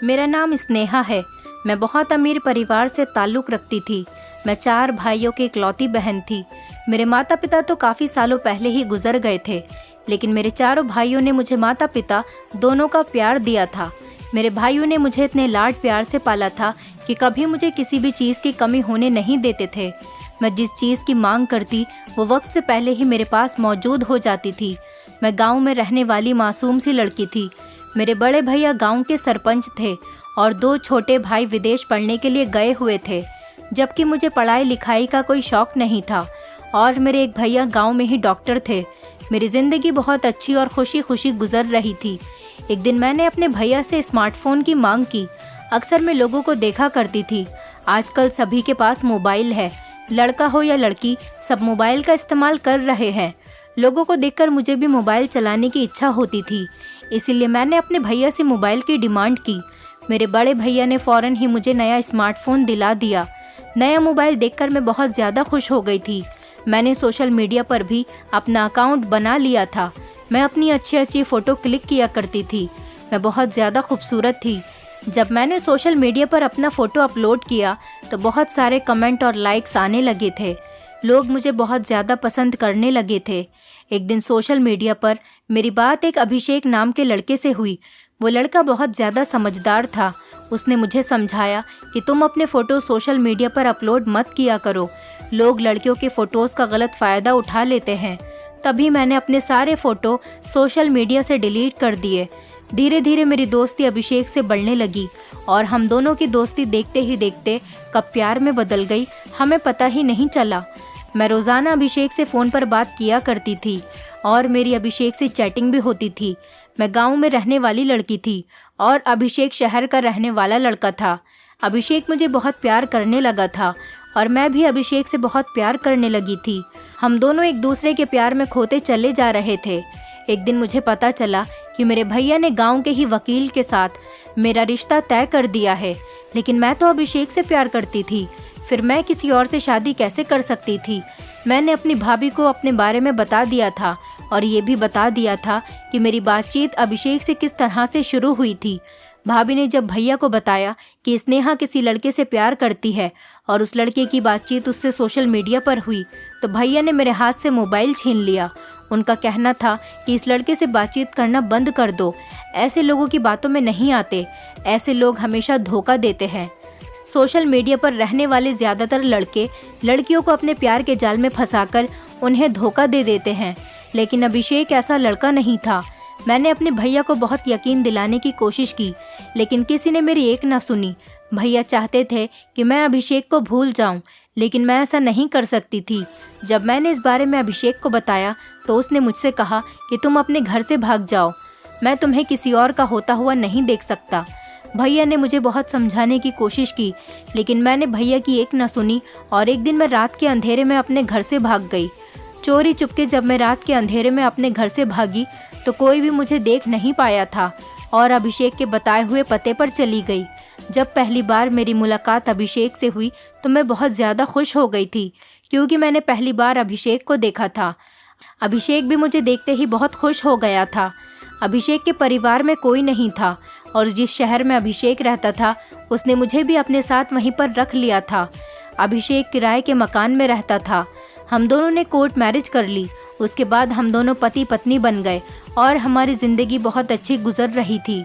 मेरा नाम स्नेहा है। मैं बहुत अमीर परिवार से ताल्लुक़ रखती थी। मैं 4 भाइयों की इकलौती बहन थी। मेरे माता पिता तो काफ़ी सालों पहले ही गुजर गए थे, लेकिन मेरे चारों भाइयों ने मुझे माता पिता दोनों का प्यार दिया था। मेरे भाइयों ने मुझे इतने लाड प्यार से पाला था कि कभी मुझे किसी भी चीज़ की कमी होने नहीं देते थे। मैं जिस चीज़ की मांग करती वो वक्त से पहले ही मेरे पास मौजूद हो जाती थी। मैं गांव में रहने वाली मासूम सी लड़की थी। मेरे बड़े भैया गांव के सरपंच थे और 2 छोटे भाई विदेश पढ़ने के लिए गए हुए थे, जबकि मुझे पढ़ाई लिखाई का कोई शौक़ नहीं था और मेरे एक भैया गांव में ही डॉक्टर थे। मेरी ज़िंदगी बहुत अच्छी और खुशी खुशी गुजर रही थी। एक दिन मैंने अपने भैया से स्मार्टफ़ोन की मांग की। अक्सर मैं लोगों को देखा करती थी, आजकल सभी के पास मोबाइल है। लड़का हो या लड़की, सब मोबाइल का इस्तेमाल कर रहे हैं। लोगों को देखकर मुझे भी मोबाइल चलाने की इच्छा होती थी, इसीलिए मैंने अपने भैया से मोबाइल की डिमांड की। मेरे बड़े भैया ने फ़ौरन ही मुझे नया स्मार्टफ़ोन दिला दिया। नया मोबाइल देखकर मैं बहुत ज़्यादा खुश हो गई थी। मैंने सोशल मीडिया पर भी अपना अकाउंट बना लिया था। मैं अपनी अच्छी अच्छी फ़ोटो क्लिक किया करती थी। मैं बहुत ज़्यादा खूबसूरत थी। जब मैंने सोशल मीडिया पर अपना फ़ोटो अपलोड किया तो बहुत सारे कमेंट और लाइक्स आने लगे थे। लोग मुझे बहुत ज़्यादा पसंद करने लगे थे। एक दिन सोशल मीडिया पर मेरी बात एक अभिषेक नाम के लड़के से हुई। वो लड़का बहुत ज़्यादा समझदार था। उसने मुझे समझाया कि तुम अपने फ़ोटो सोशल मीडिया पर अपलोड मत किया करो, लोग लड़कियों के फ़ोटोज़ का गलत फ़ायदा उठा लेते हैं। तभी मैंने अपने सारे फ़ोटो सोशल मीडिया से डिलीट कर दिए। धीरे धीरे मेरी दोस्ती अभिषेक से बढ़ने लगी और हम दोनों की दोस्ती देखते ही देखते कब प्यार में बदल गई, हमें पता ही नहीं चला। मैं रोज़ाना अभिषेक से फ़ोन पर बात किया करती थी और मेरी अभिषेक से चैटिंग भी होती थी। मैं गांव में रहने वाली लड़की थी और अभिषेक शहर का रहने वाला लड़का था। अभिषेक मुझे बहुत प्यार करने लगा था और मैं भी अभिषेक से बहुत प्यार करने लगी थी। हम दोनों एक दूसरे के प्यार में खोते चले जा रहे थे। एक दिन मुझे पता चला कि मेरे भैया ने गांव के ही वकील के साथ मेरा रिश्ता तय कर दिया है, लेकिन मैं तो अभिषेक से प्यार करती थी। फिर मैं किसी और से शादी कैसे कर सकती थी। मैंने अपनी भाभी को अपने बारे में बता दिया था और ये भी बता दिया था कि मेरी बातचीत अभिषेक से किस तरह से शुरू हुई थी। भाभी ने जब भैया को बताया कि स्नेहा किसी लड़के से प्यार करती है और उस लड़के की बातचीत उससे सोशल मीडिया पर हुई, तो भैया ने मेरे हाथ से मोबाइल छीन लिया। उनका कहना था कि इस लड़के से बातचीत करना बंद कर दो, ऐसे लोगों की बातों में नहीं आते, ऐसे लोग हमेशा धोखा देते हैं। सोशल मीडिया पर रहने वाले ज़्यादातर लड़के लड़कियों को अपने प्यार के जाल में फंसाकर उन्हें धोखा दे देते हैं, लेकिन अभिषेक ऐसा लड़का नहीं था। मैंने अपने भैया को बहुत यकीन दिलाने की कोशिश की, लेकिन किसी ने मेरी एक ना सुनी। भैया चाहते थे कि मैं अभिषेक को भूल जाऊं, लेकिन मैं ऐसा नहीं कर सकती थी। जब मैंने इस बारे में अभिषेक को बताया तो उसने मुझसे कहा कि तुम अपने घर से भाग जाओ, मैं तुम्हें किसी और का होता हुआ नहीं देख सकता। भैया ने मुझे बहुत समझाने की कोशिश की, लेकिन मैंने भैया की एक न सुनी और एक दिन मैं रात के अंधेरे में अपने घर से भाग गई। चोरी चुपके जब मैं रात के अंधेरे में अपने घर से भागी तो कोई भी मुझे देख नहीं पाया था और अभिषेक के बताए हुए पते पर चली गई। जब पहली बार मेरी मुलाकात अभिषेक से हुई तो मैं बहुत ज़्यादा खुश हो गई थी, क्योंकि मैंने पहली बार अभिषेक को देखा था। अभिषेक भी मुझे देखते ही बहुत खुश हो गया था। अभिषेक के परिवार में कोई नहीं था और जिस शहर में अभिषेक रहता था उसने मुझे भी अपने साथ वहीं पर रख लिया था। अभिषेक किराए के मकान में रहता था। हम दोनों ने कोर्ट मैरिज कर ली। उसके बाद हम दोनों पति पत्नी बन गए और हमारी ज़िंदगी बहुत अच्छी गुजर रही थी।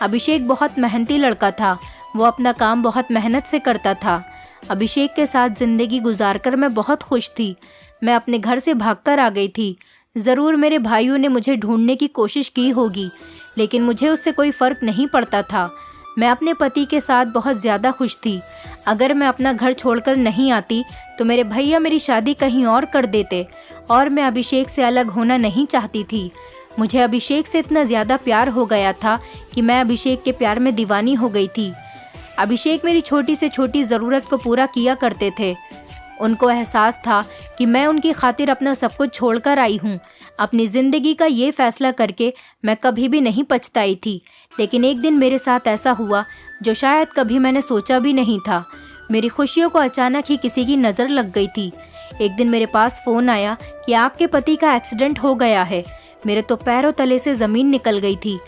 अभिषेक बहुत मेहनती लड़का था, वो अपना काम बहुत मेहनत से करता था। अभिषेक के साथ ज़िंदगी गुजारकर मैं बहुत खुश थी। मैं अपने घर से भागकर आ गई थी। ज़रूर मेरे भाइयों ने मुझे ढूंढने की कोशिश की होगी, लेकिन मुझे उससे कोई फ़र्क नहीं पड़ता था। मैं अपने पति के साथ बहुत ज़्यादा खुश थी। अगर मैं अपना घर छोड़कर नहीं आती तो मेरे भैया मेरी शादी कहीं और कर देते और मैं अभिषेक से अलग होना नहीं चाहती थी। मुझे अभिषेक से इतना ज़्यादा प्यार हो गया था कि मैं अभिषेक के प्यार में दीवानी हो गई थी। अभिषेक मेरी छोटी से छोटी ज़रूरत को पूरा किया करते थे। उनको एहसास था कि मैं उनकी खातिर अपना सब कुछ छोड़कर आई हूँ। अपनी ज़िंदगी का ये फ़ैसला करके मैं कभी भी नहीं पछताई थी, लेकिन एक दिन मेरे साथ ऐसा हुआ जो शायद कभी मैंने सोचा भी नहीं था। मेरी खुशियों को अचानक ही किसी की नज़र लग गई थी। एक दिन मेरे पास फ़ोन आया कि आपके पति का एक्सीडेंट हो गया है। मेरे तो पैरों तले से ज़मीन निकल गई थी।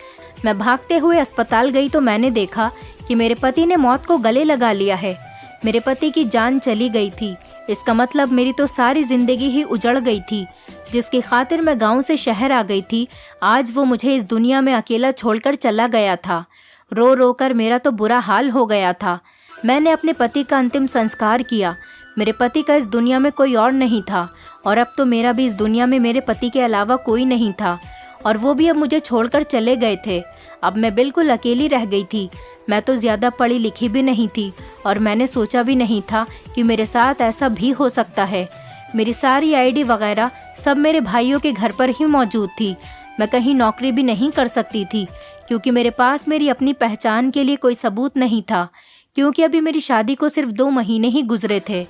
मैं भागते हुए अस्पताल गई तो मैंने देखा कि मेरे पति ने मौत को गले लगा लिया है। मेरे पति की जान चली गई थी। इसका मतलब मेरी तो सारी जिंदगी ही उजड़ गई थी। जिसकी खातिर मैं गांव से शहर आ गई थी, आज वो मुझे इस दुनिया में अकेला छोड़कर चला गया था। रो रो कर मेरा तो बुरा हाल हो गया था। मैंने अपने पति का अंतिम संस्कार किया। मेरे पति का इस दुनिया में कोई और नहीं था और अब तो मेरा भी इस दुनिया में मेरे पति के अलावा कोई नहीं था और वो भी अब मुझे छोड़कर चले गए थे। अब मैं बिल्कुल अकेली रह गई थी। मैं तो ज़्यादा पढ़ी लिखी भी नहीं थी और मैंने सोचा भी नहीं था कि मेरे साथ ऐसा भी हो सकता है। मेरी सारी आईडी वगैरह सब मेरे भाइयों के घर पर ही मौजूद थी। मैं कहीं नौकरी भी नहीं कर सकती थी क्योंकि मेरे पास मेरी अपनी पहचान के लिए कोई सबूत नहीं था, क्योंकि अभी मेरी शादी को सिर्फ 2 महीने ही गुजरे थे।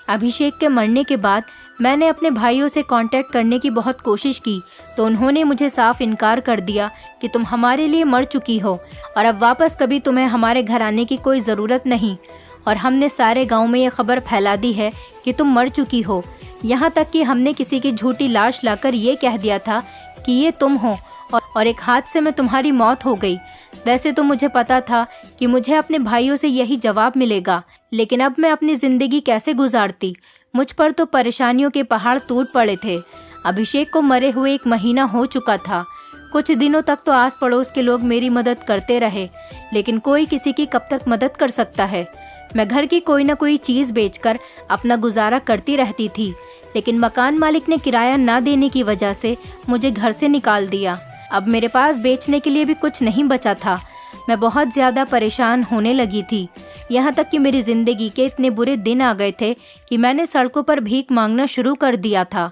अभिषेक के मरने के बाद मैंने अपने भाइयों से कांटेक्ट करने की बहुत कोशिश की तो उन्होंने मुझे साफ इनकार कर दिया कि तुम हमारे लिए मर चुकी हो और अब वापस कभी तुम्हें हमारे घर आने की कोई ज़रूरत नहीं। और हमने सारे गांव में ये खबर फैला दी है कि तुम मर चुकी हो। यहाँ तक कि हमने किसी की झूठी लाश लाकर ये कह दिया था कि ये तुम हो और एक हादसे में तुम्हारी मौत हो गई। वैसे तो मुझे पता था कि मुझे अपने भाइयों से यही जवाब मिलेगा, लेकिन अब मैं अपनी ज़िंदगी कैसे गुजारती। मुझ पर तो परेशानियों के पहाड़ टूट पड़े थे। अभिषेक को मरे हुए 1 महीना हो चुका था। कुछ दिनों तक तो आस पड़ोस के लोग मेरी मदद करते रहे, लेकिन कोई किसी की कब तक मदद कर सकता है। मैं घर की कोई ना कोई चीज़ बेचकर अपना गुजारा करती रहती थी, लेकिन मकान मालिक ने किराया ना देने की वजह से मुझे घर से निकाल दिया। अब मेरे पास बेचने के लिए भी कुछ नहीं बचा था। मैं बहुत ज़्यादा परेशान होने लगी थी। यहाँ तक कि मेरी ज़िंदगी के इतने बुरे दिन आ गए थे कि मैंने सड़कों पर भीख मांगना शुरू कर दिया था।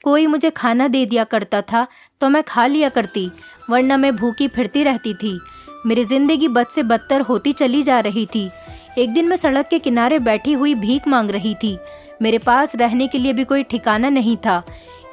कोई मुझे खाना दे दिया करता था तो मैं खा लिया करती, वरना मैं भूखी फिरती रहती थी। मेरी ज़िंदगी बद से बदतर होती चली जा रही थी। एक दिन मैं सड़क के किनारे बैठी हुई भीख मांग रही थी। मेरे पास रहने के लिए भी कोई ठिकाना नहीं था,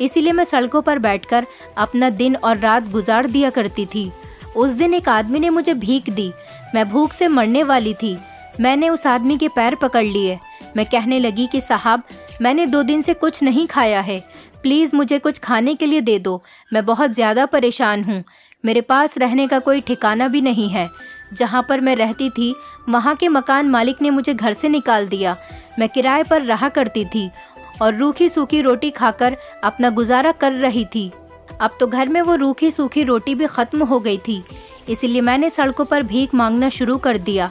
इसीलिए मैं सड़कों पर बैठकर अपना दिन और रात गुजार दिया करती थी। उस दिन एक आदमी ने मुझे भीख दी। मैं भूख से मरने वाली थी। मैंने उस आदमी के पैर पकड़ लिए। मैं कहने लगी कि साहब, मैंने 2 दिन से कुछ नहीं खाया है, प्लीज़ मुझे कुछ खाने के लिए दे दो। मैं बहुत ज़्यादा परेशान हूँ। मेरे पास रहने का कोई ठिकाना भी नहीं है। जहाँ पर मैं रहती थी वहाँ के मकान मालिक ने मुझे घर से निकाल दिया। मैं किराए पर रहा करती थी और रूखी सूखी रोटी खाकर अपना गुजारा कर रही थी। अब तो घर में वो रूखी सूखी रोटी भी ख़त्म हो गई थी, इसीलिए मैंने सड़कों पर भीख मांगना शुरू कर दिया।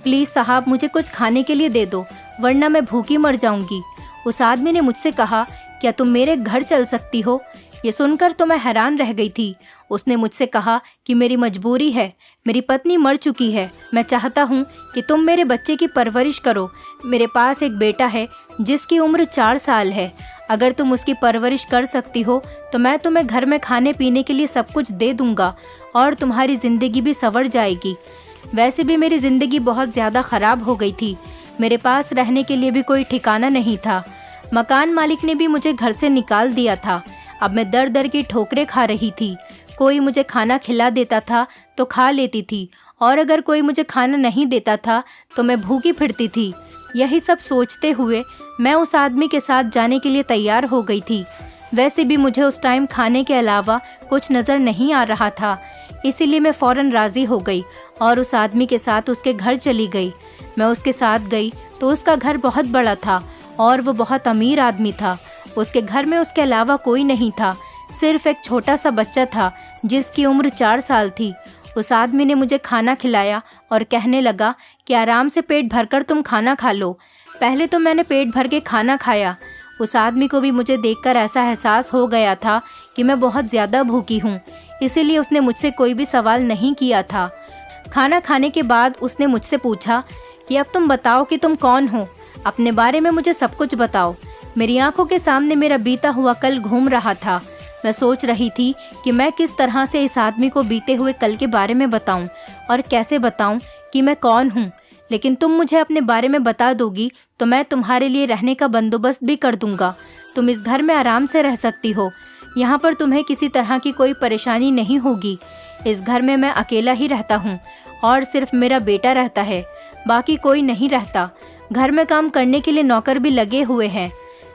प्लीज़ साहब, मुझे कुछ खाने के लिए दे दो, वरना मैं भूखी मर जाऊंगी। उस आदमी ने मुझसे कहा, क्या तुम मेरे घर चल सकती हो? ये सुनकर तो मैं हैरान रह गई थी। उसने मुझसे कहा कि मेरी मजबूरी है, मेरी पत्नी मर चुकी है। मैं चाहता हूँ कि तुम मेरे बच्चे की परवरिश करो। मेरे पास एक बेटा है जिसकी उम्र 4 साल है। अगर तुम उसकी परवरिश कर सकती हो तो मैं तुम्हें घर में खाने पीने के लिए सब कुछ दे दूँगा और तुम्हारी ज़िंदगी भी संवर जाएगी। वैसे भी मेरी ज़िंदगी बहुत ज़्यादा ख़राब हो गई थी। मेरे पास रहने के लिए भी कोई ठिकाना नहीं था। मकान मालिक ने भी मुझे घर से निकाल दिया था। अब मैं दर दर की ठोकरें खा रही थी। कोई मुझे खाना खिला देता था तो खा लेती थी, और अगर कोई मुझे खाना नहीं देता था तो मैं भूखी फिरती थी। यही सब सोचते हुए मैं उस आदमी के साथ जाने के लिए तैयार हो गई थी। वैसे भी मुझे उस टाइम खाने के अलावा कुछ नज़र नहीं आ रहा था, इसीलिए मैं फ़ौरन राज़ी हो गई और उस आदमी के साथ उसके घर चली गई। मैं उसके साथ गई तो उसका घर बहुत बड़ा था और वो बहुत अमीर आदमी था। उसके घर में उसके अलावा कोई नहीं था, सिर्फ एक छोटा सा बच्चा था जिसकी उम्र 4 साल थी। उस आदमी ने मुझे खाना खिलाया और कहने लगा कि आराम से पेट भरकर तुम खाना खा लो। पहले तो मैंने पेट भर के खाना खाया। उस आदमी को भी मुझे देखकर ऐसा एहसास हो गया था कि मैं बहुत ज़्यादा भूखी हूँ, इसीलिए उसने मुझसे कोई भी सवाल नहीं किया था। खाना खाने के बाद उसने मुझसे पूछा कि अब तुम बताओ कि तुम कौन हो, अपने बारे में मुझे सब कुछ बताओ। मेरी आंखों के सामने मेरा बीता हुआ कल घूम रहा था। मैं सोच रही थी कि मैं किस तरह से इस आदमी को बीते हुए कल के बारे में बताऊं और कैसे बताऊं कि मैं कौन हूं। लेकिन तुम मुझे अपने बारे में बता दोगी तो मैं तुम्हारे लिए रहने का बंदोबस्त भी कर दूंगा। तुम इस घर में आराम से रह सकती हो। यहाँ पर तुम्हें किसी तरह की कोई परेशानी नहीं होगी। इस घर में मैं अकेला ही रहता हूँ और सिर्फ मेरा बेटा रहता है, बाकी कोई नहीं रहता। घर में काम करने के लिए नौकर भी लगे हुए हैं।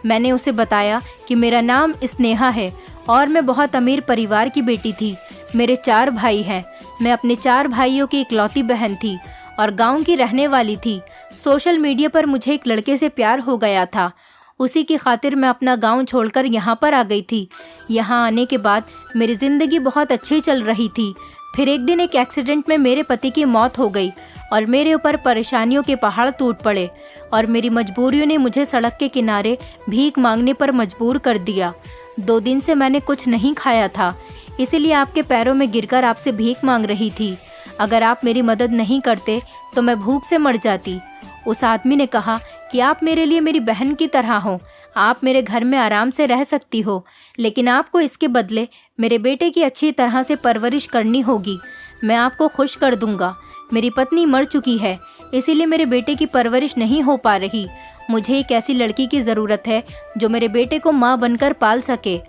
मैंने उसे बताया कि मेरा नाम स्नेहा है और मैं बहुत अमीर परिवार की बेटी थी। मेरे 4 भाई हैं। मैं अपने 4 भाइयों की इकलौती बहन थी और गांव की रहने वाली थी। सोशल मीडिया पर मुझे एक लड़के से प्यार हो गया था। उसी की खातिर मैं अपना गांव छोड़कर यहाँ पर आ गई थी। यहाँ आने के बाद मेरी ज़िंदगी बहुत अच्छी चल रही थी। फिर एक दिन एक एक्सीडेंट में मेरे पति की मौत हो गई और मेरे ऊपर परेशानियों के पहाड़ टूट पड़े और मेरी मजबूरियों ने मुझे सड़क के किनारे भीख मांगने पर मजबूर कर दिया। 2 दिन से मैंने कुछ नहीं खाया था, इसीलिए आपके पैरों में गिरकर आपसे भीख मांग रही थी। अगर आप मेरी मदद नहीं करते तो मैं भूख से मर जाती। उस आदमी ने कहा कि आप मेरे लिए मेरी बहन की तरह हो, आप मेरे घर में आराम से रह सकती हो, लेकिन आपको इसके बदले मेरे बेटे की अच्छी तरह से परवरिश करनी होगी। मैं आपको खुश कर दूंगा। मेरी पत्नी मर चुकी है, इसीलिए मेरे बेटे की परवरिश नहीं हो पा रही। मुझे एक ऐसी लड़की की ज़रूरत है जो मेरे बेटे को माँ बनकर पाल सके।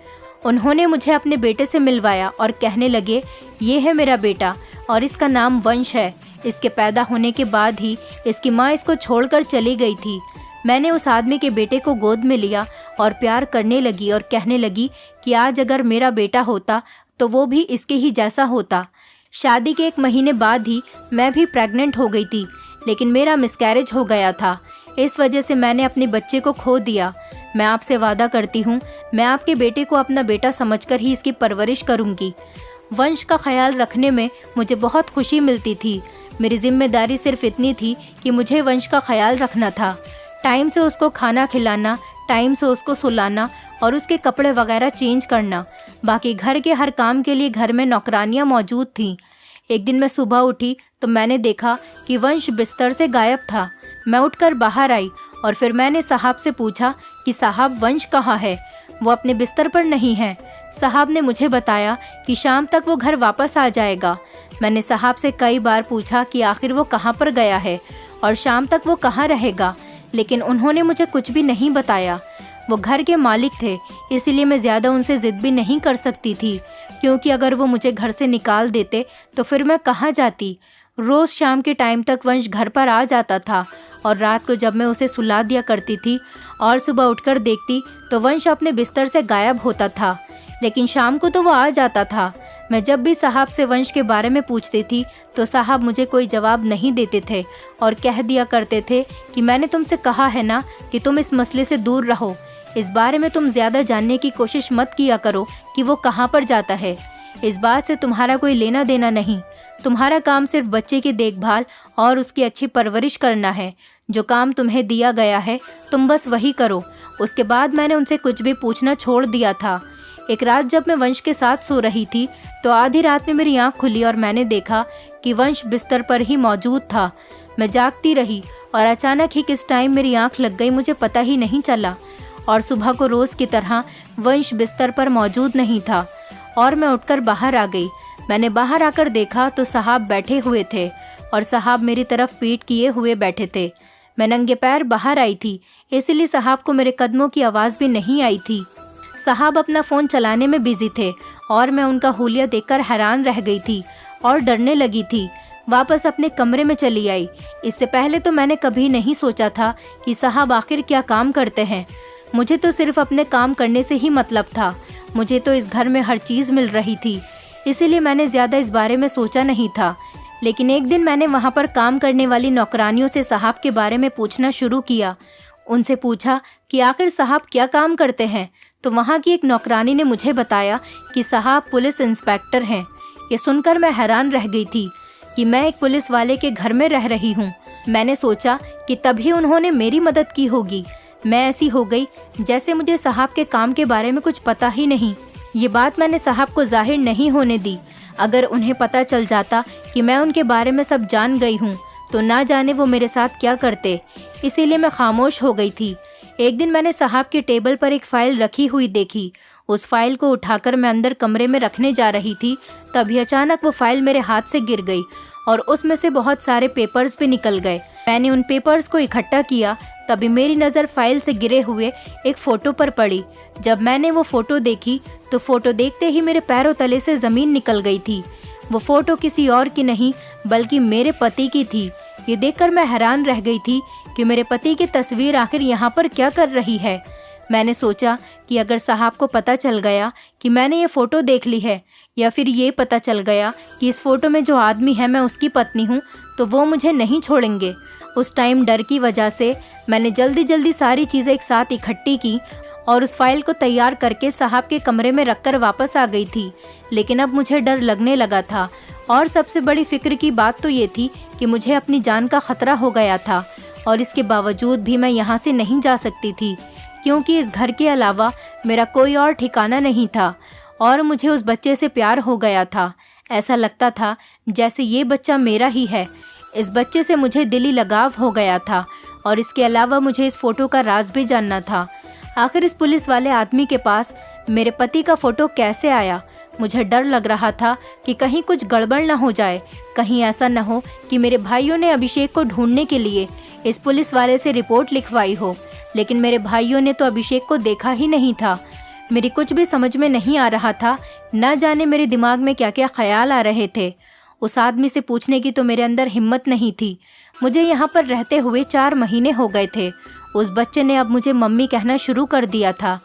उन्होंने मुझे अपने बेटे से मिलवाया और कहने लगे, ये है मेरा बेटा और इसका नाम वंश है। इसके पैदा होने के बाद ही इसकी माँ इसको छोड़कर चली गई थी। मैंने उस आदमी के बेटे को गोद में लिया और प्यार करने लगी और कहने लगी कि आज अगर मेरा बेटा होता तो वो भी इसके ही जैसा होता। शादी के 1 महीने बाद ही मैं भी प्रेग्नेंट हो गई थी, लेकिन मेरा मिसकैरेज हो गया था। इस वजह से मैंने अपने बच्चे को खो दिया। मैं आपसे वादा करती हूँ, मैं आपके बेटे को अपना बेटा समझकर ही इसकी परवरिश करूँगी। वंश का ख्याल रखने में मुझे बहुत खुशी मिलती थी। मेरी जिम्मेदारी सिर्फ इतनी थी कि मुझे वंश का ख्याल रखना था। टाइम से उसको खाना खिलाना, टाइम से उसको सुलाना और उसके कपड़े वगैरह चेंज करना। बाकी घर के हर काम के लिए घर में नौकरानियाँ मौजूद थीं। एक दिन मैं सुबह उठी तो मैंने देखा कि वंश बिस्तर से गायब था। मैं उठकर बाहर आई और फिर मैंने साहब से पूछा कि साहब वंश कहाँ है? वो अपने बिस्तर पर नहीं है। साहब ने मुझे बताया कि शाम तक वो घर वापस आ जाएगा। मैंने साहब से कई बार पूछा कि आखिर वो कहाँ पर गया है और शाम तक वो कहाँ रहेगा, लेकिन उन्होंने मुझे कुछ भी नहीं बताया। वो घर के मालिक थे, इसीलिए मैं ज़्यादा उनसे ज़िद भी नहीं कर सकती थी, क्योंकि अगर वो मुझे घर से निकाल देते तो फिर मैं कहाँ जाती। रोज़ शाम के टाइम तक वंश घर पर आ जाता था और रात को जब मैं उसे सुला दिया करती थी और सुबह उठकर देखती तो वंश अपने बिस्तर से गायब होता था, लेकिन शाम को तो वो आ जाता था। मैं जब भी साहब से वंश के बारे में पूछती थी तो साहब मुझे कोई जवाब नहीं देते थे और कह दिया करते थे कि मैंने तुमसे कहा है ना कि तुम इस मसले से दूर रहो। इस बारे में तुम ज़्यादा जानने की कोशिश मत किया करो कि वो कहाँ पर जाता है। इस बात से तुम्हारा कोई लेना देना नहीं। तुम्हारा काम सिर्फ बच्चे की देखभाल और उसकी अच्छी परवरिश करना है। जो काम तुम्हें दिया गया है तुम बस वही करो। उसके बाद मैंने उनसे कुछ भी पूछना छोड़ दिया था। एक रात जब मैं वंश के साथ सो रही थी तो आधी रात में मेरी आँख खुली और मैंने देखा कि वंश बिस्तर पर ही मौजूद था। मैं जागती रही और अचानक ही किस टाइम मेरी आँख लग गई मुझे पता ही नहीं चला और सुबह को रोज़ की तरह वंश बिस्तर पर मौजूद नहीं था और मैं उठकर बाहर आ गई। मैंने बाहर आकर देखा तो साहब बैठे हुए थे और साहब मेरी तरफ पीठ किए हुए बैठे थे। मैं नंगे पैर बाहर आई थी, इसलिए साहब को मेरे कदमों की आवाज़ भी नहीं आई थी। साहब अपना फ़ोन चलाने में बिजी थे और मैं उनका हुलिया देखकर हैरान रह गई थी और डरने लगी थी। वापस अपने कमरे में चली आई। इससे पहले तो मैंने कभी नहीं सोचा था कि साहब आखिर क्या काम करते हैं। मुझे तो सिर्फ अपने काम करने से ही मतलब था। मुझे तो इस घर में हर चीज़ मिल रही थी, इसीलिए मैंने ज़्यादा इस बारे में सोचा नहीं था। लेकिन एक दिन मैंने वहाँ पर काम करने वाली नौकरानियों से साहब के बारे में पूछना शुरू किया। उनसे पूछा कि आखिर साहब क्या काम करते हैं, तो वहाँ की एक नौकरानी ने मुझे बताया कि साहब पुलिस इंस्पेक्टर हैं। ये सुनकर मैं हैरान रह गई थी कि मैं एक पुलिस वाले के घर में रह रही हूँ। मैंने सोचा कि तभी उन्होंने मेरी मदद की होगी। मैं ऐसी हो गई जैसे मुझे साहब के काम के बारे में कुछ पता ही नहीं। ये बात मैंने साहब को जाहिर नहीं होने दी। अगर उन्हें पता चल जाता कि मैं उनके बारे में सब जान गई हूँ तो ना जाने वो मेरे साथ क्या करते, इसीलिए मैं खामोश हो गई थी। एक दिन मैंने साहब के टेबल पर एक फ़ाइल रखी हुई देखी। उस फाइल को उठाकर मैं अंदर कमरे में रखने जा रही थी, तभी अचानक वो फाइल मेरे हाथ से गिर गई और उसमें से बहुत सारे पेपर्स भी निकल गए। मैंने उन पेपर्स को इकट्ठा किया, तभी मेरी नज़र फाइल से गिरे हुए एक फ़ोटो पर पड़ी। जब मैंने वो फ़ोटो देखी तो फ़ोटो देखते ही मेरे पैरों तले से ज़मीन निकल गई थी। वो फ़ोटो किसी और की नहीं बल्कि मेरे पति की थी। ये देखकर मैं हैरान रह गई थी कि मेरे पति की तस्वीर आखिर यहाँ पर क्या कर रही है। मैंने सोचा कि अगर साहब को पता चल गया कि मैंने ये फ़ोटो देख ली है या फिर ये पता चल गया कि इस फोटो में जो आदमी है मैं उसकी पत्नी हूँ, तो वो मुझे नहीं छोड़ेंगे। उस टाइम डर की वजह से मैंने जल्दी जल्दी सारी चीज़ें एक साथ इकट्ठी की और उस फाइल को तैयार करके साहब के कमरे में रखकर वापस आ गई थी। लेकिन अब मुझे डर लगने लगा था और सबसे बड़ी फिक्र की बात तो ये थी कि मुझे अपनी जान का खतरा हो गया था और इसके बावजूद भी मैं यहाँ से नहीं जा सकती थी, क्योंकि इस घर के अलावा मेरा कोई और ठिकाना नहीं था और मुझे उस बच्चे से प्यार हो गया था। ऐसा लगता था जैसे ये बच्चा मेरा ही है। इस बच्चे से मुझे दिली लगाव हो गया था और इसके अलावा मुझे इस फोटो का राज भी जानना था। आखिर इस पुलिस वाले आदमी के पास मेरे पति का फोटो कैसे आया? मुझे डर लग रहा था कि कहीं कुछ गड़बड़ न हो जाए, कहीं ऐसा न हो कि मेरे भाइयों ने अभिषेक को ढूंढने के लिए इस पुलिस वाले से रिपोर्ट लिखवाई हो। लेकिन मेरे भाइयों ने तो अभिषेक को देखा ही नहीं था। मेरी कुछ भी समझ में नहीं आ रहा था, न जाने मेरे दिमाग में क्या क्या ख्याल आ रहे थे। उस आदमी से पूछने की तो मेरे अंदर हिम्मत नहीं थी। मुझे यहाँ पर रहते हुए 4 महीने हो गए थे। उस बच्चे ने अब मुझे मम्मी कहना शुरू कर दिया था।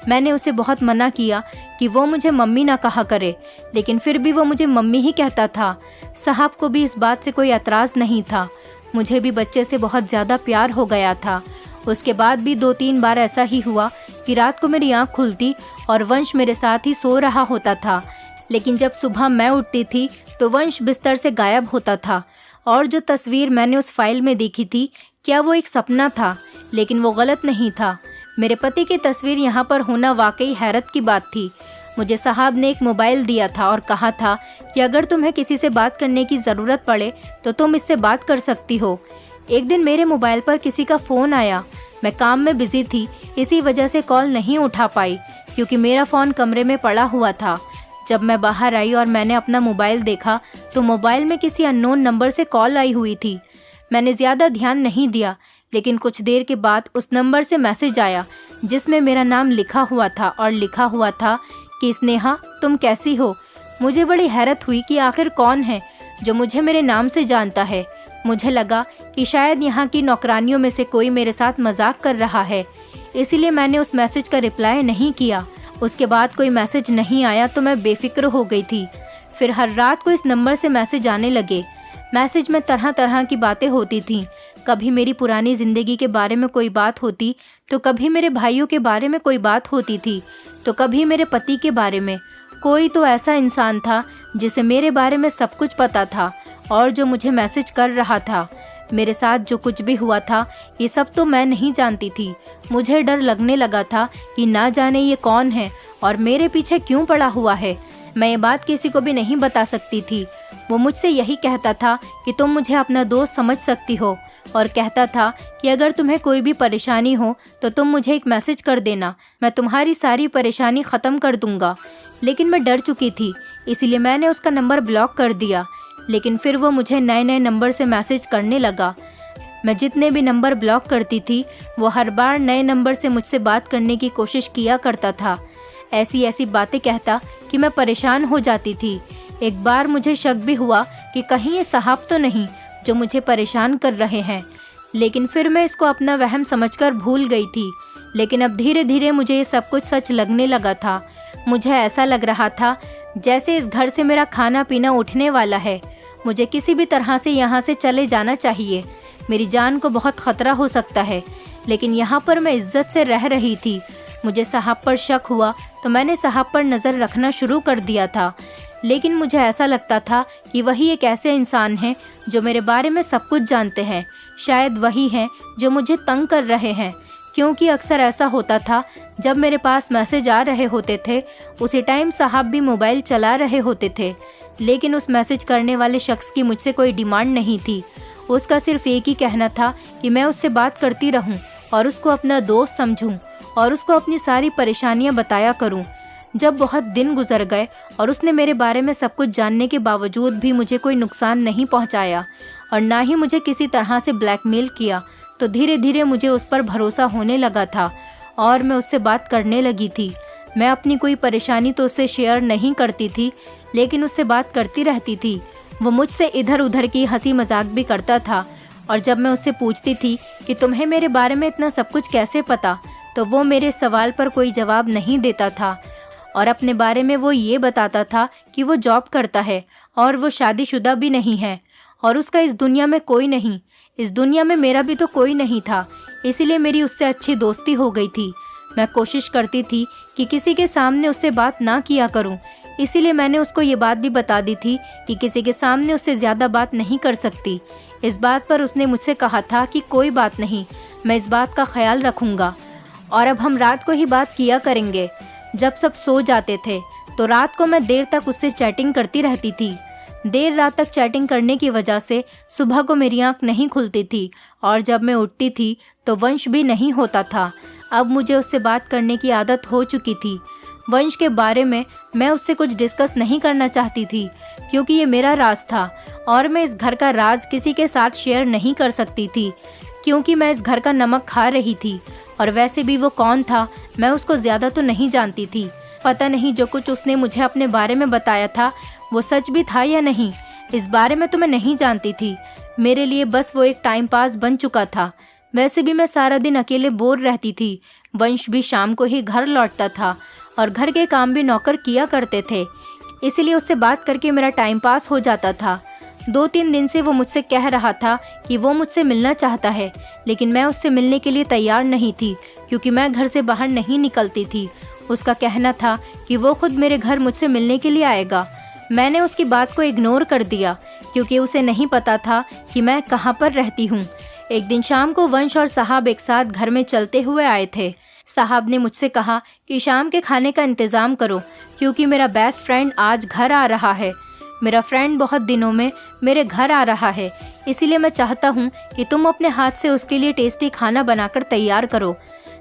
मैंने उसे बहुत मना किया कि वो मुझे मम्मी ना कहा करे, लेकिन फिर भी वो मुझे मम्मी ही कहता था। साहब को भी इस बात से कोई एतराज़ नहीं था। मुझे भी बच्चे से बहुत ज़्यादा प्यार हो गया था। उसके बाद भी 2-3 बार ऐसा ही हुआ कि रात को मेरी आँख खुलती और वंश मेरे साथ ही सो रहा होता था, लेकिन जब सुबह मैं उठती थी तो वंश बिस्तर से गायब होता था। और जो तस्वीर मैंने उस फाइल में देखी थी, क्या वो एक सपना था? लेकिन वो गलत नहीं था। मेरे पति की तस्वीर यहाँ पर होना वाकई हैरत की बात थी। मुझे साहब ने एक मोबाइल दिया था और कहा था कि अगर तुम्हें किसी से बात करने की ज़रूरत पड़े तो तुम इससे बात कर सकती हो। एक दिन मेरे मोबाइल पर किसी का फ़ोन आया। मैं काम में बिजी थी, इसी वजह से कॉल नहीं उठा पाई, क्योंकि मेरा फ़ोन कमरे में पड़ा हुआ था। जब मैं बाहर आई और मैंने अपना मोबाइल देखा तो मोबाइल में किसी अननोन नंबर से कॉल आई हुई थी। मैंने ज़्यादा ध्यान नहीं दिया, लेकिन कुछ देर के बाद उस नंबर से मैसेज आया जिसमें मेरा नाम लिखा हुआ था और लिखा हुआ था कि स्नेहा तुम कैसी हो। मुझे बड़ी हैरत हुई कि आखिर कौन है जो मुझे मेरे नाम से जानता है। मुझे लगा कि शायद यहाँ की नौकरानियों में से कोई मेरे साथ मजाक कर रहा है, इसीलिए मैंने उस मैसेज का रिप्लाई नहीं किया। उसके बाद कोई मैसेज नहीं आया तो मैं बेफिक्र हो गई थी। फिर हर रात को इस नंबर से मैसेज आने लगे। मैसेज में तरह तरह की बातें होती थीं। कभी मेरी पुरानी ज़िंदगी के बारे में कोई बात होती, तो कभी मेरे भाइयों के बारे में कोई बात होती थी, तो कभी मेरे पति के बारे में। कोई तो ऐसा इंसान था जिसे मेरे बारे में सब कुछ पता था और जो मुझे मैसेज कर रहा था। मेरे साथ जो कुछ भी हुआ था ये सब तो मैं नहीं जानती थी। मुझे डर लगने लगा था कि ना जाने ये कौन है और मेरे पीछे क्यों पड़ा हुआ है। मैं ये बात किसी को भी नहीं बता सकती थी। वो मुझसे यही कहता था कि तुम मुझे अपना दोस्त समझ सकती हो और कहता था कि अगर तुम्हें कोई भी परेशानी हो तो तुम मुझे एक मैसेज कर देना, मैं तुम्हारी सारी परेशानी ख़त्म कर दूंगा। लेकिन मैं डर चुकी थी, इसीलिए मैंने उसका नंबर ब्लॉक कर दिया। लेकिन फिर वो मुझे नए नए नंबर से मैसेज करने लगा। मैं जितने भी नंबर ब्लॉक करती थी वो हर बार नए नंबर से मुझसे बात करने की कोशिश किया करता था। ऐसी ऐसी बातें कहता कि मैं परेशान हो जाती थी। एक बार मुझे शक भी हुआ कि कहीं ये साहब तो नहीं जो मुझे परेशान कर रहे हैं, लेकिन फिर मैं इसको अपना वहम समझकर भूल गई थी। लेकिन अब धीरे धीरे मुझे ये सब कुछ सच लगने लगा था। मुझे ऐसा लग रहा था जैसे इस घर से मेरा खाना पीना उठने वाला है। मुझे किसी भी तरह से यहाँ से चले जाना चाहिए। मेरी जान को बहुत खतरा हो सकता है, लेकिन यहाँ पर मैं इज्जत से रह रही थी। मुझे साहब पर शक हुआ तो मैंने साहब पर नज़र रखना शुरू कर दिया था, लेकिन मुझे ऐसा लगता था कि वही एक ऐसे इंसान हैं जो मेरे बारे में सब कुछ जानते हैं। शायद वही हैं जो मुझे तंग कर रहे हैं, क्योंकि अक्सर ऐसा होता था जब मेरे पास मैसेज आ रहे होते थे उसी टाइम साहब भी मोबाइल चला रहे होते थे। लेकिन उस मैसेज करने वाले शख्स की मुझसे कोई डिमांड नहीं थी। उसका सिर्फ एक ही कहना था कि मैं उससे बात करती रहूं और उसको अपना दोस्त समझूं और उसको अपनी सारी परेशानियां बताया करूं। जब बहुत दिन गुजर गए और उसने मेरे बारे में सब कुछ जानने के बावजूद भी मुझे कोई नुकसान नहीं पहुंचाया और ना ही मुझे किसी तरह से ब्लैकमेल किया, तो धीरे धीरे मुझे उस पर भरोसा होने लगा था और मैं उससे बात करने लगी थी। मैं अपनी कोई परेशानी तो उससे शेयर नहीं करती थी, लेकिन उससे बात करती रहती थी। वो मुझसे इधर उधर की हंसी मजाक भी करता था और जब मैं उससे पूछती थी कि तुम्हें मेरे बारे में इतना सब कुछ कैसे पता, तो वो मेरे सवाल पर कोई जवाब नहीं देता था और अपने बारे में वो ये बताता था कि वो जॉब करता है और वो शादीशुदा भी नहीं है और उसका इस दुनिया में कोई नहीं। इस दुनिया में मेरा भी तो कोई नहीं था, इसीलिए मेरी उससे अच्छी दोस्ती हो गई थी। मैं कोशिश करती थी कि किसी के सामने उससे बात ना किया करूं, इसीलिए मैंने उसको ये बात भी बता दी थी कि किसी के सामने उससे ज़्यादा बात नहीं कर सकती। इस बात पर उसने मुझसे कहा था कि कोई बात नहीं, मैं इस बात का ख्याल रखूँगा और अब हम रात को ही बात किया करेंगे। जब सब सो जाते थे तो रात को मैं देर तक उससे चैटिंग करती रहती थी। देर रात तक चैटिंग करने की वजह से सुबह को मेरी आंख नहीं खुलती थी और जब मैं उठती थी तो वंश भी नहीं होता था। अब मुझे उससे बात करने की आदत हो चुकी थी। वंश के बारे में मैं उससे कुछ डिस्कस नहीं करना चाहती थी क्योंकि ये मेरा राज था और मैं इस घर का राज किसी के साथ शेयर नहीं कर सकती थी क्योंकि मैं इस घर का नमक खा रही थी। और वैसे भी वो कौन था, मैं उसको ज़्यादा तो नहीं जानती थी। पता नहीं जो कुछ उसने मुझे अपने बारे में बताया था वो सच भी था या नहीं, इस बारे में तो मैं नहीं जानती थी। मेरे लिए बस वो एक टाइम पास बन चुका था। वैसे भी मैं सारा दिन अकेले बोर रहती थी। वंश भी शाम को ही घर लौटता था और घर के काम भी नौकर किया करते थे, इसीलिए उससे बात करके मेरा टाइम पास हो जाता था। 2-3 दिन से वो मुझसे कह रहा था कि वो मुझसे मिलना चाहता है, लेकिन मैं उससे मिलने के लिए तैयार नहीं थी क्योंकि मैं घर से बाहर नहीं निकलती थी। उसका कहना था कि वो खुद मेरे घर मुझसे मिलने के लिए आएगा। मैंने उसकी बात को इग्नोर कर दिया क्योंकि उसे नहीं पता था कि मैं कहाँ पर रहती हूँ। एक दिन शाम को वंश और साहब एक साथ घर में चलते हुए आए थे। साहब ने मुझसे कहा कि शाम के खाने का इंतज़ाम करो क्योंकि मेरा बेस्ट फ्रेंड आज घर आ रहा है। मेरा फ्रेंड बहुत दिनों में मेरे घर आ रहा है, इसीलिए मैं चाहता हूँ कि तुम अपने हाथ से उसके लिए टेस्टी खाना बनाकर तैयार करो।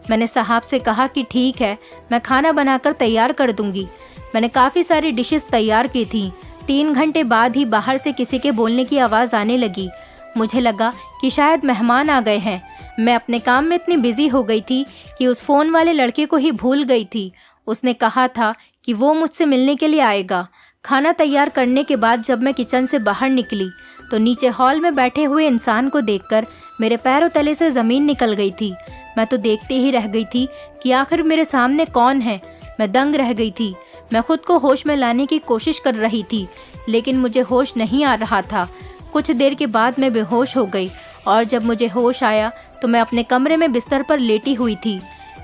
मैंने साहब से कहा कि ठीक है, मैं खाना बनाकर तैयार कर दूंगी। मैंने काफ़ी सारी डिशेस तैयार की थी। 3 घंटे बाद ही बाहर से किसी के बोलने की आवाज़ आने लगी। मुझे लगा कि शायद मेहमान आ गए हैं। मैं अपने काम में इतनी बिजी हो गई थी कि उस फ़ोन वाले लड़के को ही भूल गई थी। उसने कहा था कि वो मुझसे मिलने के लिए आएगा। खाना तैयार करने के बाद जब मैं किचन से बाहर निकली तो नीचे हॉल में बैठे हुए इंसान को देखकर मेरे पैरों तले से ज़मीन निकल गई थी। मैं तो देखते ही रह गई थी कि आखिर मेरे सामने कौन है। मैं दंग रह गई थी। मैं खुद को होश में लाने की कोशिश कर रही थी, लेकिन मुझे होश नहीं आ रहा था। कुछ देर के बाद मैं बेहोश हो गई और जब मुझे होश आया तो मैं अपने कमरे में बिस्तर पर लेटी हुई थी।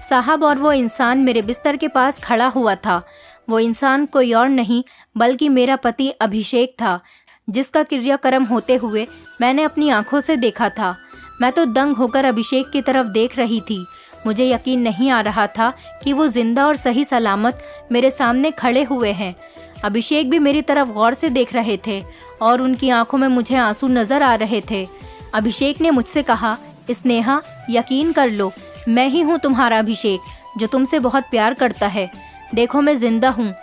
साहब और वो इंसान मेरे बिस्तर के पास खड़ा हुआ था। वो इंसान कोई और नहीं बल्कि मेरा पति अभिषेक था, जिसका क्रियाक्रम होते हुए मैंने अपनी आंखों से देखा था। मैं तो दंग होकर अभिषेक की तरफ देख रही थी। मुझे यकीन नहीं आ रहा था कि वो जिंदा और सही सलामत मेरे सामने खड़े हुए हैं। अभिषेक भी मेरी तरफ गौर से देख रहे थे और उनकी आंखों में मुझे आंसू नजर आ रहे थे। अभिषेक ने मुझसे कहा, स्नेहा यकीन कर लो, मैं ही हूँ तुम्हारा अभिषेक जो तुमसे बहुत प्यार करता है। देखो मैं जिंदा हूँ।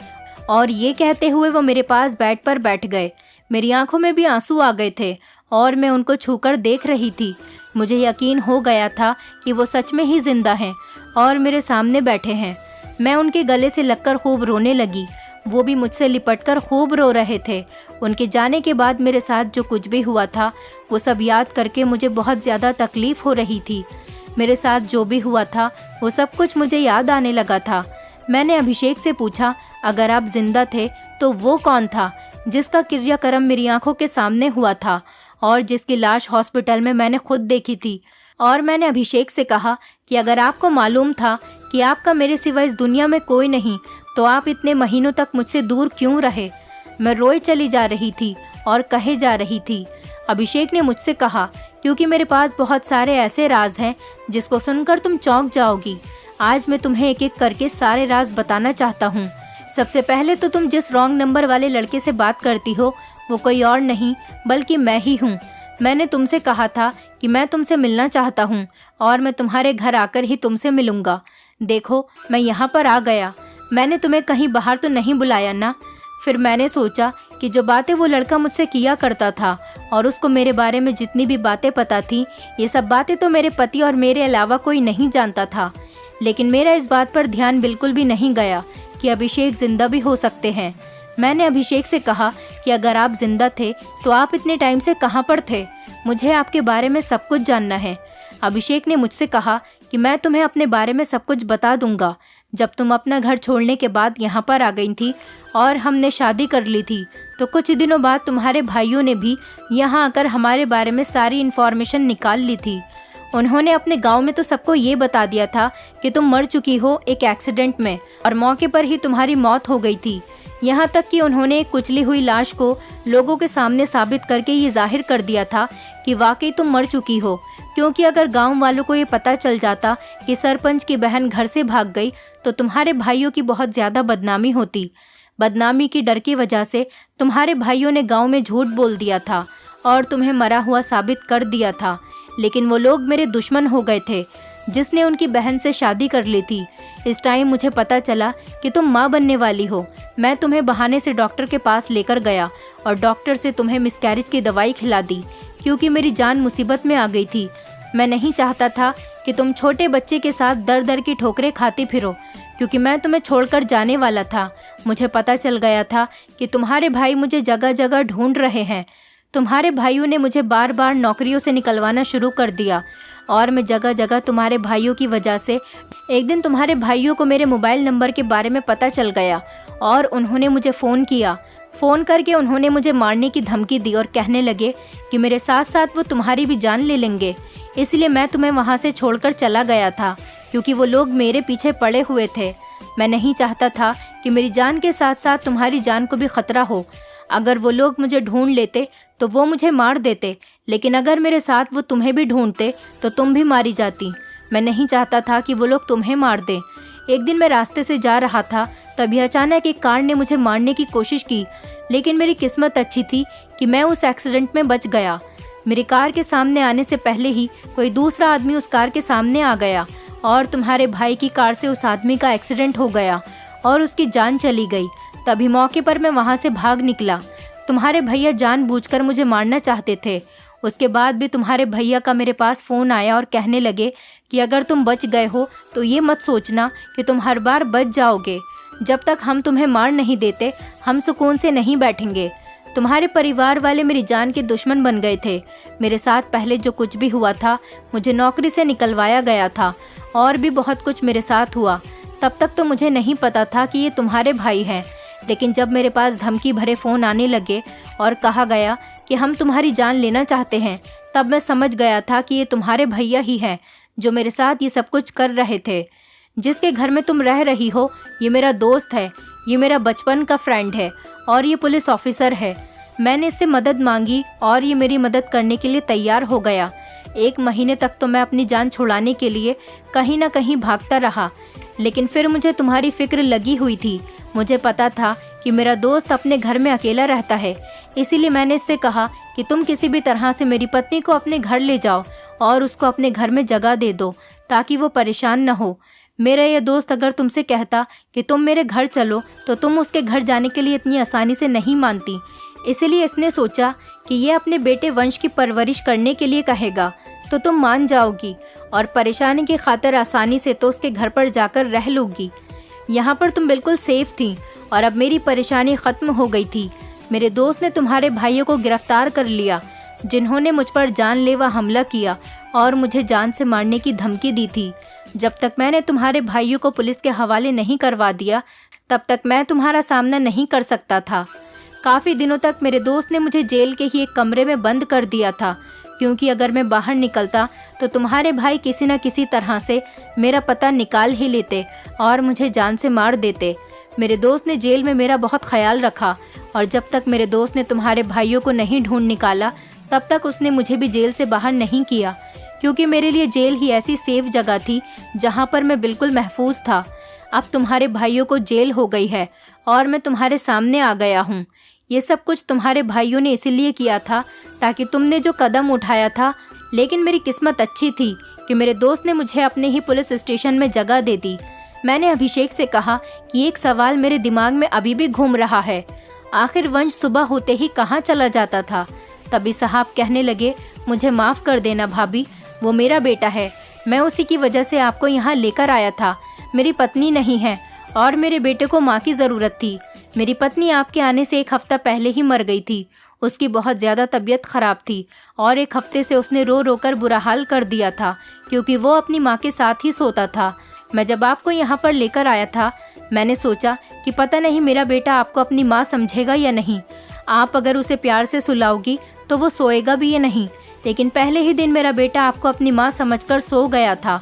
और ये कहते हुए वो मेरे पास बेड पर बैठ गए। मेरी आंखों में भी आंसू आ गए थे और मैं उनको छूकर देख रही थी। मुझे यकीन हो गया था कि वो सच में ही जिंदा हैं और मेरे सामने बैठे हैं। मैं उनके गले से लगकर खूब रोने लगी। वो भी मुझसे लिपटकर खूब रो रहे थे। उनके जाने के बाद मेरे साथ जो कुछ भी हुआ था वो सब याद करके मुझे बहुत ज़्यादा तकलीफ हो रही थी। मेरे साथ जो भी हुआ था वो सब कुछ मुझे याद आने लगा था। मैंने अभिषेक से पूछा, अगर आप जिंदा थे तो वो कौन था जिसका क्रियाक्रम मेरी आंखों के सामने हुआ था और जिसकी लाश हॉस्पिटल में मैंने खुद देखी थी। और मैंने अभिषेक से कहा कि अगर आपको मालूम था कि आपका मेरे सिवा इस दुनिया में कोई नहीं तो आप इतने महीनों तक मुझसे दूर क्यों रहे। मैं रोए चली जा रही थी और कहे जा रही थी। अभिषेक ने मुझसे कहा, क्योंकि मेरे पास बहुत सारे ऐसे राज हैं जिसको सुनकर तुम चौंक जाओगी। आज मैं तुम्हें एक एक करके सारे राज बताना चाहता हूँ। सबसे पहले तो तुम जिस रॉन्ग नंबर वाले लड़के से बात करती हो वो कोई और नहीं बल्कि मैं ही हूँ। मैंने तुमसे कहा था कि मैं तुमसे मिलना चाहता हूँ और मैं तुम्हारे घर आकर ही तुमसे मिलूंगा। देखो मैं यहाँ पर आ गया। मैंने तुम्हें कहीं बाहर तो नहीं बुलाया ना। फिर मैंने सोचा कि जो बातें वो लड़का मुझसे किया करता था और उसको मेरे बारे में जितनी भी बातें पता थी, ये सब बातें तो मेरे पति और मेरे अलावा कोई नहीं जानता था। लेकिन मेरा इस बात पर ध्यान बिल्कुल भी नहीं गया कि अभिषेक जिंदा भी हो सकते हैं। मैंने अभिषेक से कहा कि अगर आप जिंदा थे तो आप इतने टाइम से कहाँ पर थे, मुझे आपके बारे में सब कुछ जानना है। अभिषेक ने मुझसे कहा कि मैं तुम्हें अपने बारे में सब कुछ बता दूंगा, जब तुम अपना घर छोड़ने के बाद यहाँ पर आ गई थी और हमने शादी कर ली थी, तो कुछ दिनों बाद तुम्हारे भाइयों ने भी यहाँ आकर हमारे बारे में सारी इन्फॉर्मेशन निकाल ली थी। उन्होंने अपने गांव में तो सबको ये बता दिया था कि तुम मर चुकी हो एक एक्सीडेंट में, और मौके पर ही तुम्हारी मौत हो गई थी। यहाँ तक कि उन्होंने एक कुचली हुई लाश को लोगों के सामने साबित करके ये जाहिर कर दिया था कि वाकई तुम मर चुकी हो, क्योंकि अगर गांव वालों को ये पता चल जाता कि सरपंच की बहन घर से भाग गई तो तुम्हारे भाइयों की बहुत ज़्यादा बदनामी होती। बदनामी की डर की वजह से तुम्हारे भाइयों ने गांव में झूठ बोल दिया था और तुम्हें मरा हुआ साबित कर दिया था। लेकिन वो लोग मेरे दुश्मन हो गए थे जिसने उनकी बहन से शादी कर ली थी। इस टाइम मुझे पता चला कि तुम माँ बनने वाली हो। मैं तुम्हें बहाने से डॉक्टर के पास लेकर गया और डॉक्टर से तुम्हें मिसकैरेज की दवाई खिला दी, क्योंकि मेरी जान मुसीबत में आ गई थी। मैं नहीं चाहता था कि तुम छोटे बच्चे के साथ दर दर की ठोकरें खाती फिरो, क्योंकि मैं तुम्हें छोड़कर जाने वाला था। मुझे पता चल गया था कि तुम्हारे भाई मुझे जगह जगह ढूंढ रहे हैं। तुम्हारे भाइयों ने मुझे बार बार नौकरियों से निकलवाना शुरू कर दिया और मैं जगह जगह तुम्हारे भाइयों की वजह से एक दिन तुम्हारे भाइयों को मेरे मोबाइल नंबर के बारे में पता चल गया और उन्होंने मुझे फ़ोन किया। फ़ोन करके उन्होंने मुझे मारने की धमकी दी और कहने लगे कि मेरे साथ साथ वो तुम्हारी भी जान ले लेंगे। इसलिए मैं तुम्हें वहाँ से छोड़कर चला गया था, क्योंकि वो लोग मेरे पीछे पड़े हुए थे। मैं नहीं चाहता था कि मेरी जान के साथ साथ तुम्हारी जान को भी खतरा हो। अगर वो लोग मुझे ढूंढ लेते तो वो मुझे मार देते, लेकिन अगर मेरे साथ वो तुम्हें भी ढूंढते तो तुम भी मारी जाती। मैं नहीं चाहता था कि वो लोग तुम्हें मार दें। एक दिन मैं रास्ते से जा रहा था, तभी अचानक एक कार ने मुझे मारने की कोशिश की, लेकिन मेरी किस्मत अच्छी थी कि मैं उस एक्सीडेंट में बच गया। मेरी कार के सामने आने से पहले ही कोई दूसरा आदमी उस कार के सामने आ गया और तुम्हारे भाई की कार से उस आदमी का एक्सीडेंट हो गया और उसकी जान चली गई। तभी मौके पर मैं वहाँ से भाग निकला। तुम्हारे भैया जानबूझकर मुझे मारना चाहते थे। उसके बाद भी तुम्हारे भैया का मेरे पास फ़ोन आया और कहने लगे कि अगर तुम बच गए हो तो ये मत सोचना कि तुम हर बार बच जाओगे। जब तक हम तुम्हें मार नहीं देते हम सुकून से नहीं बैठेंगे। तुम्हारे परिवार वाले मेरी जान के दुश्मन बन गए थे। मेरे साथ पहले जो कुछ भी हुआ था, मुझे नौकरी से निकलवाया गया था और भी बहुत कुछ मेरे साथ हुआ। तब तक तो मुझे नहीं पता था कि ये तुम्हारे भाई हैं, लेकिन जब मेरे पास धमकी भरे फ़ोन आने लगे और कहा गया कि हम तुम्हारी जान लेना चाहते हैं, तब मैं समझ गया था कि ये तुम्हारे भैया ही हैं जो मेरे साथ ये सब कुछ कर रहे थे। जिसके घर में तुम रह रही हो ये मेरा दोस्त है, ये मेरा बचपन का फ्रेंड है और ये पुलिस ऑफिसर है। मैंने इससे मदद मांगी और ये मेरी मदद करने के लिए तैयार हो गया। 1 महीने तक तो मैं अपनी जान छुड़ाने के लिए कहीं ना कहीं भागता रहा, लेकिन फिर मुझे तुम्हारी फिक्र लगी हुई थी। मुझे पता था कि मेरा दोस्त अपने घर में अकेला रहता है, इसीलिए मैंने इससे कहा कि तुम किसी भी तरह से मेरी पत्नी को अपने घर ले जाओ और उसको अपने घर में जगह दे दो ताकि वो परेशान न हो। मेरा यह दोस्त अगर तुमसे कहता कि तुम मेरे घर चलो तो तुम उसके घर जाने के लिए इतनी आसानी से नहीं मानती। इसलिए इसने सोचा कि ये अपने बेटे वंश की परवरिश करने के लिए कहेगा तो तुम मान जाओगी और परेशानी की खातिर आसानी से तो उसके घर पर जाकर रह लूँगी। यहाँ पर तुम बिल्कुल सेफ थी और अब मेरी परेशानी ख़त्म हो गई थी। मेरे दोस्त ने तुम्हारे भाइयों को गिरफ्तार कर लिया जिन्होंने मुझ पर जानलेवा हमला किया और मुझे जान से मारने की धमकी दी थी। जब तक मैंने तुम्हारे भाइयों को पुलिस के हवाले नहीं करवा दिया तब तक मैं तुम्हारा सामना नहीं कर सकता था। काफ़ी दिनों तक मेरे दोस्त ने मुझे जेल के ही एक कमरे में बंद कर दिया था, क्योंकि अगर मैं बाहर निकलता तो तुम्हारे भाई किसी न किसी तरह से मेरा पता निकाल ही लेते और मुझे जान से मार देते। मेरे दोस्त ने जेल में मेरा बहुत ख्याल रखा और जब तक मेरे दोस्त ने तुम्हारे भाइयों को नहीं ढूंढ निकाला तब तक उसने मुझे भी जेल से बाहर नहीं किया, क्योंकि मेरे लिए जेल ही ऐसी सेफ जगह थी जहाँ पर मैं बिल्कुल महफूज था। अब तुम्हारे भाइयों को जेल हो गई है और मैं तुम्हारे सामने आ गया हूँ। ये सब कुछ तुम्हारे भाइयों ने इसीलिए किया था ताकि तुमने जो कदम उठाया था, लेकिन मेरी किस्मत अच्छी थी कि मेरे दोस्त ने मुझे अपने ही पुलिस स्टेशन में जगह दे दी। मैंने अभिषेक से कहा कि एक सवाल मेरे दिमाग में अभी भी घूम रहा है, आखिर वंश सुबह होते ही कहाँ चला जाता था। तभी साहब कहने लगे, मुझे माफ़ कर देना भाभी, वो मेरा बेटा है, मैं उसी की वजह से आपको यहाँ लेकर आया था। मेरी पत्नी नहीं है और मेरे बेटे को माँ की ज़रूरत थी। मेरी पत्नी आपके आने से 1 हफ्ता पहले ही मर गई थी। उसकी बहुत ज़्यादा तबीयत ख़राब थी और 1 हफ्ते से उसने रो रो कर बुरा हाल कर दिया था, क्योंकि वो अपनी माँ के साथ ही सोता था। मैं जब आपको यहाँ पर लेकर आया था, मैंने सोचा कि पता नहीं मेरा बेटा आपको अपनी माँ समझेगा या नहीं। आप अगर उसे प्यार से सुलाओगी तो वो सोएगा भी या नहीं। लेकिन पहले ही दिन मेरा बेटा आपको अपनी माँ समझकर सो गया था।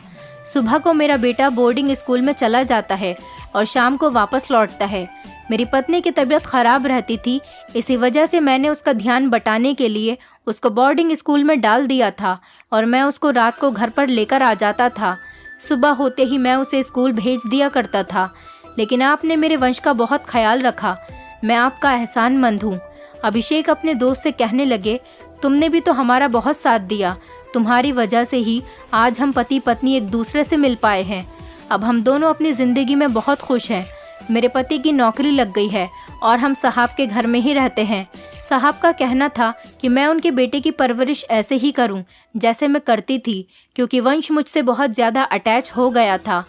सुबह को मेरा बेटा बोर्डिंग स्कूल में चला जाता है और शाम को वापस लौटता है। मेरी पत्नी की तबीयत खराब रहती थी, इसी वजह से मैंने उसका ध्यान बटाने के लिए उसको बोर्डिंग स्कूल में डाल दिया था और मैं उसको रात को घर पर लेकर आ जाता था। सुबह होते ही मैं उसे स्कूल भेज दिया करता था। लेकिन आपने मेरे वंश का बहुत ख्याल रखा, मैं आपका एहसानमंद हूँ। अभिषेक अपने दोस्त से कहने लगे, तुमने भी तो हमारा बहुत साथ दिया, तुम्हारी वजह से ही आज हम पति पत्नी एक दूसरे से मिल पाए हैं। अब हम दोनों अपनी ज़िंदगी में बहुत खुश हैं। मेरे पति की नौकरी लग गई है और हम साहब के घर में ही रहते हैं। साहब का कहना था कि मैं उनके बेटे की परवरिश ऐसे ही करूं जैसे मैं करती थी, क्योंकि वंश मुझसे बहुत ज़्यादा अटैच हो गया था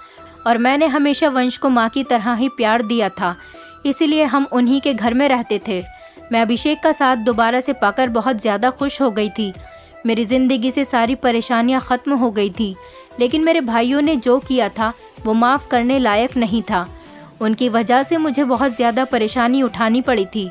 और मैंने हमेशा वंश को माँ की तरह ही प्यार दिया था। इसीलिए हम उन्हीं के घर में रहते थे। मैं अभिषेक का साथ दोबारा से पाकर बहुत ज़्यादा खुश हो गई थी। मेरी ज़िंदगी से सारी परेशानियां ख़त्म हो गई थी। लेकिन मेरे भाइयों ने जो किया था वो माफ़ करने लायक नहीं था। उनकी वजह से मुझे बहुत ज़्यादा परेशानी उठानी पड़ी थी।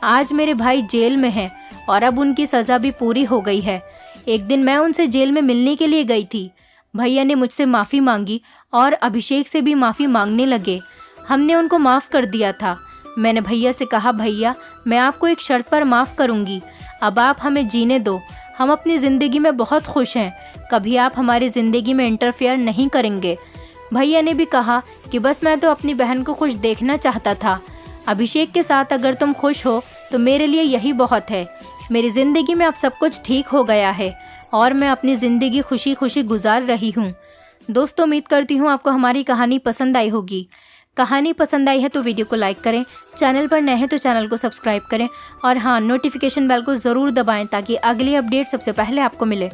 आज मेरे भाई जेल में हैं और अब उनकी सज़ा भी पूरी हो गई है। एक दिन मैं उनसे जेल में मिलने के लिए गई थी। भैया ने मुझसे माफ़ी मांगी और अभिषेक से भी माफ़ी मांगने लगे। हमने उनको माफ़ कर दिया था। मैंने भैया से कहा, भैया मैं आपको एक शर्त पर माफ़ करूँगी, अब आप हमें जीने दो। हम अपनी ज़िंदगी में बहुत खुश हैं, कभी आप हमारी ज़िंदगी में इंटरफेयर नहीं करेंगे। भैया ने भी कहा कि बस मैं तो अपनी बहन को खुश देखना चाहता था। अभिषेक के साथ अगर तुम खुश हो तो मेरे लिए यही बहुत है। मेरी ज़िंदगी में अब सब कुछ ठीक हो गया है और मैं अपनी ज़िंदगी खुशी खुशी गुजार रही हूँ। दोस्तों, उम्मीद करती हूँ आपको हमारी कहानी पसंद आई होगी। कहानी पसंद आई है तो वीडियो को लाइक करें, चैनल पर नए हैं तो चैनल को सब्सक्राइब करें और हाँ, नोटिफिकेशन बेल को ज़रूर दबाएं ताकि अगली अपडेट सबसे पहले आपको मिले।